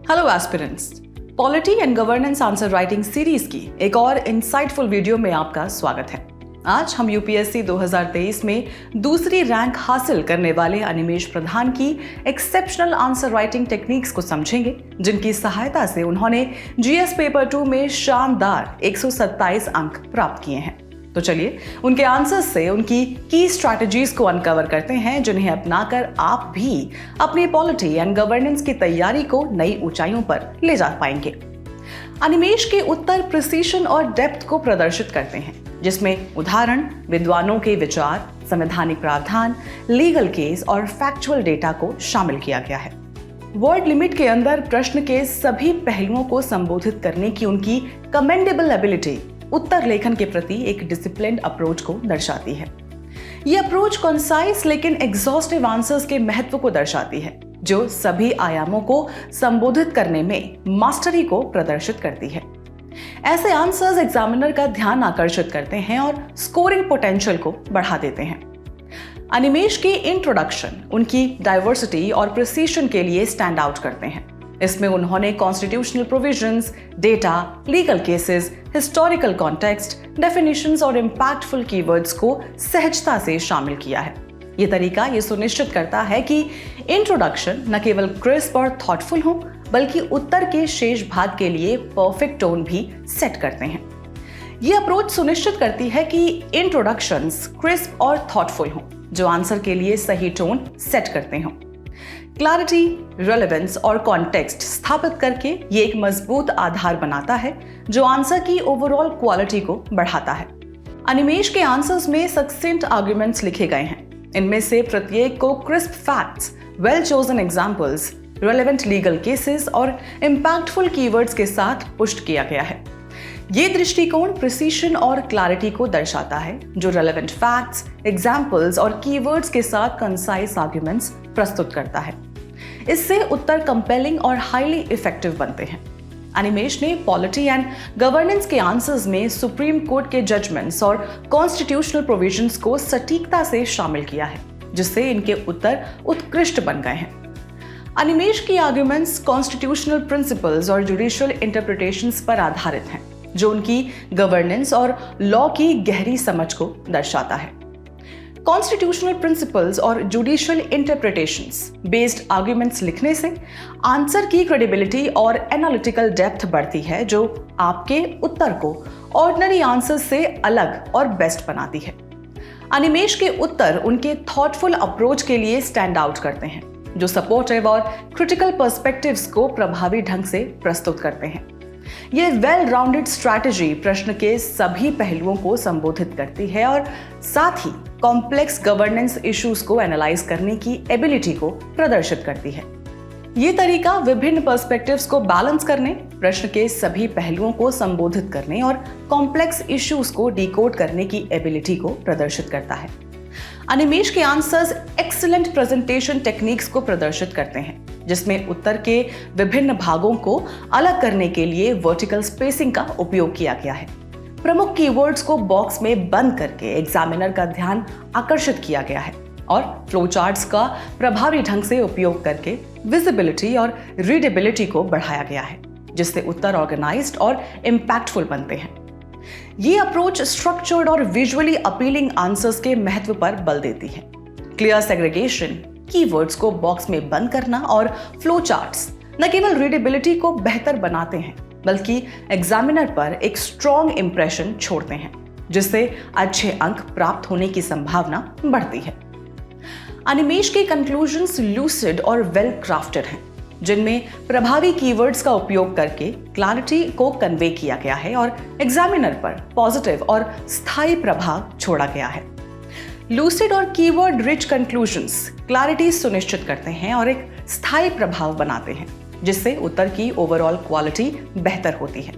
Hello aspirants, polity and governance answer writing series की एक और इंसाइटफुल वीडियो में आपका स्वागत है। आज हम यूपीएससी 2023 में दूसरी रैंक हासिल करने वाले अनिमेश प्रधान की एक्सेप्शनल आंसर राइटिंग टेक्निक्स को समझेंगे, जिनकी सहायता से उन्होंने जीएस पेपर 2 में शानदार 127 अंक प्राप्त किए हैं। तो चलिए उनके आंसर्स से उनकी की स्ट्रैटेजीज को अनकवर करते हैं, जिन्हें अपनाकर आप भी अपनी पॉलिटी एंड गवर्नेंस की तैयारी को नई ऊंचाइयों पर ले जा पाएंगे। अनिमेश के उत्तर प्रिसीशन और डेप्थ को प्रदर्शित करते हैं, जिसमें उदाहरण, विद्वानों के विचार, संवैधानिक प्रावधान, लीगल केस और फैक्चुअल डेटा को शामिल किया गया है। वर्ड लिमिट के अंदर प्रश्न के सभी पहलुओं को संबोधित करने की उनकी कमेंडेबल एबिलिटी उत्तर लेखन के प्रति एक डिसिप्लिन्ड अप्रोच को दर्शाती है। यह अप्रोच कॉन्साइज लेकिन एग्जॉस्टिव आंसर्स के महत्व को दर्शाती है, जो सभी आयामों को संबोधित करने में मास्टरी को प्रदर्शित करती है। ऐसे आंसर्स एग्जामिनर का ध्यान आकर्षित करते हैं और स्कोरिंग पोटेंशियल को बढ़ा देते हैं। अनिमेश की इंट्रोडक्शन उनकी डाइवर्सिटी और प्रिसीशन के लिए स्टैंड आउट करते हैं। इसमें उन्होंने constitutional provisions, data, legal cases, historical context, definitions और इम्पैक्टफुल कीवर्ड्स को सहजता से शामिल किया है। ये तरीका ये सुनिश्चित करता है कि इंट्रोडक्शन न केवल क्रिस्प और थॉटफुल हो, बल्कि उत्तर के शेष भाग के लिए परफेक्ट टोन भी सेट करते हैं। ये अप्रोच सुनिश्चित करती है कि इंट्रोडक्शंस क्रिस्प और थॉटफुल हों, जो आंसर के लिए सही टोन सेट करते हों। क्लैरिटी, रेलेवेंस और कॉन्टेक्स्ट स्थापित करके ये एक मजबूत आधार बनाता है, जो आंसर की ओवरऑल क्वालिटी को बढ़ाता है। अनिमेश के आंसर्स में सक्सेंट आर्गुमेंट्स लिखे गए हैं। इनमें से प्रत्येक को crisp facts, well chosen examples, relevant legal cases और इम्पैक्टफुल कीवर्ड्स के साथ पुष्ट किया गया है। ये दृष्टिकोण प्रिसीशन और क्लैरिटी को दर्शाता है, जो रेलेवेंट फैक्ट्स, एग्जांपल्स और कीवर्ड्स के साथ कंसाइज आर्गुमेंट्स प्रस्तुत करता है। इससे उत्तर कंपेलिंग और हाईली इफेक्टिव बनते हैं। अनिमेश ने पॉलिटी एंड गवर्नेंस के आंसर्स में सुप्रीम कोर्ट के जजमेंट्स और कॉन्स्टिट्यूशनल प्रोविजंस को सटीकता से शामिल किया है, जिससे इनके उत्तर उत्कृष्ट बन गए हैं। अनिमेश की आर्गुमेंट्स कॉन्स्टिट्यूशनल प्रिंसिपल्स और जुडिशियल इंटरप्रिटेशंस पर आधारित हैं, जो उनकी गवर्नेंस और लॉ की गहरी समझ को दर्शाता है। कॉन्स्टिट्यूशनल प्रिंसिपल्स और जुडिशियल इंटरप्रिटेशंस बेस्ड आर्गुमेंट्स लिखने से आंसर की क्रेडिबिलिटी और एनालिटिकल डेप्थ बढ़ती है, जो आपके उत्तर को ऑर्डिनरी आंसर से अलग और बेस्ट बनाती है। अनिमेश के उत्तर उनके थॉटफुल अप्रोच के लिए स्टैंड आउट करते हैं, जो सपोर्टिव और क्रिटिकल पर्सपेक्टिव्स को प्रभावी ढंग से प्रस्तुत करते हैं। यह वेल राउंडेड स्ट्रैटेजी प्रश्न के सभी पहलुओं को संबोधित करती है और साथ ही कॉम्प्लेक्स गवर्नेंस इश्यूज को एनालाइज करने की एबिलिटी को प्रदर्शित करती है। ये तरीका विभिन्न पर्सपेक्टिव्स को बैलेंस करने, प्रश्न के सभी पहलुओं को संबोधित करने और कॉम्प्लेक्स इश्यूज को डिकोड करने की एबिलिटी को प्रदर्शित करता है। अनिमेश के आंसर्स एक्सीलेंट प्रेजेंटेशन टेक्निक्स को प्रदर्शित करते हैं, जिसमें उत्तर के विभिन्न भागों को अलग करने के लिए वर्टिकल स्पेसिंग का उपयोग किया गया है। प्रमुख कीवर्ड्स को बॉक्स में बंद करके एग्जामिनर का ध्यान आकर्षित किया गया है और फ्लो चार्ट्स का प्रभावी ढंग से उपयोग करके विजिबिलिटी और रीडेबिलिटी को बढ़ाया गया है, जिससे उत्तर ऑर्गेनाइज्ड और इम्पैक्टफुल बनते हैं। ये अप्रोच स्ट्रक्चर्ड और विजुअली अपीलिंग आंसर्स के महत्व पर बल देती है। क्लियर सेग्रीगेशन, कीवर्ड्स को बॉक्स में बंद करना और फ्लो चार्ट्स न केवल रीडेबिलिटी को बेहतर बनाते हैं, बल्कि एग्जामिनर पर एक स्ट्रॉन्ग इंप्रेशन छोड़ते हैं, जिससे अच्छे अंक प्राप्त होने की संभावना बढ़ती है। अनिमेश के कंक्लूजन्स लूसिड और वेल क्राफ्टेड हैं, जिनमें प्रभावी कीवर्ड्स का उपयोग करके क्लैरिटी को कन्वे किया गया है और एग्जामिनर पर पॉजिटिव और स्थायी प्रभाव छोड़ा गया है। लूसिड और कीवर्ड रिच कंक्लूजन्स क्लैरिटी सुनिश्चित करते हैं और एक स्थायी प्रभाव बनाते हैं, जिससे उत्तर की ओवरऑल क्वालिटी बेहतर होती है।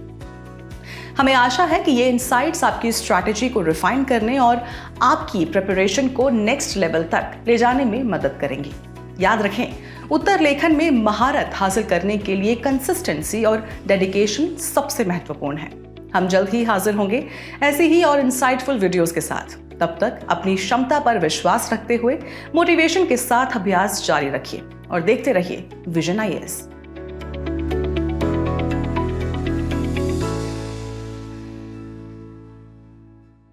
हमें आशा है कि ये इनसाइट्स आपकी स्ट्रैटेजी को रिफाइन करने और आपकी प्रिपरेशन को नेक्स्ट लेवल तक ले जाने में मदद करेंगी। याद रखें, उत्तर लेखन में महारत हासिल करने के लिए कंसिस्टेंसी और डेडिकेशन सबसे महत्वपूर्ण है। हम जल्द ही हाजिर होंगे ऐसी ही और इंसाइटफुल वीडियोस के साथ। तब तक अपनी क्षमता पर विश्वास रखते हुए मोटिवेशन के साथ अभ्यास जारी रखिए और देखते रहिए विजन IAS।